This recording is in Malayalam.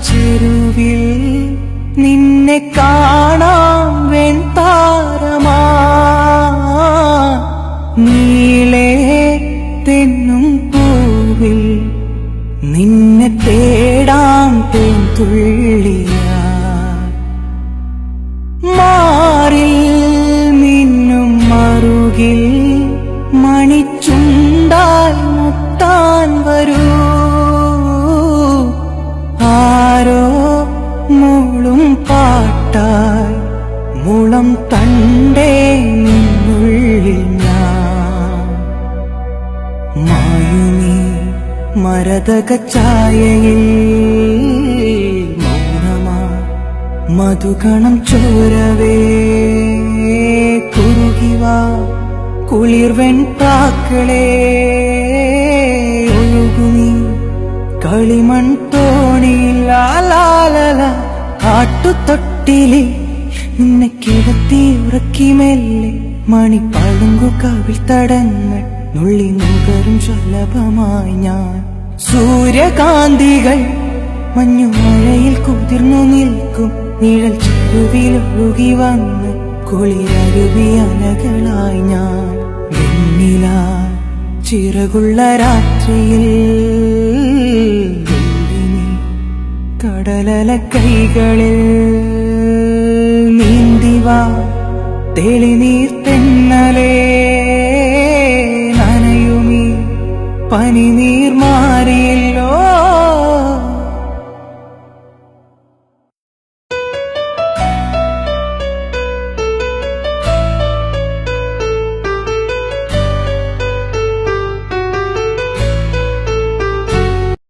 ചെരുവിൽ നിന്നെ കാണാം വെൺതാരമാ നീളേ തെന്നും പൂവിൽ നിന്നെ തേടാം തേൻതുള്ളിയാ മാറിൽ മിന്നും മറുകിൽ മണിച്ചുണ്ടാൽ മുത്താൻ വരൂ ആരോ മൂളും പാട്ടായി മുളം തണ്ടേ നിന്നുള്ളിൽ ഞാൻ മായുമീ മരതക ഛായയിൽ മൗനമാ മധുകണം ചോരവേ കുറുകിവാ കുളിർവെൺ പ്രാക്കളേ ഒഴുകുമീ കളിമൺ തോണിയിൽ ലാലാലല ആട്ടുതൊട്ടിലിൽ നിന്നെ കിടത്തി ഉറക്കി മെല്ലെ മണിപ്പളുങ്കു കവിൾ തടങ്ങൾ നുള്ളി നുകരും ശലഭമായി ഞാൻ സൂര്യകാന്തികൾ മഞ്ഞുമഴയിൽ കുതിർന്നു നിൽക്കും നിഴൽ ചെരുവിലൊഴുകി വന്ന് കുളിരരുവി അലകളായി ഞാൻ വെണ്ണില ചിറകുള്ള രാത്രിയിൽ കടലല കൈകളിൽ നീന്തിവാ തെളിനീർ തെന്നലേ നനയുമീ പനിനീർ മാറിയിൽ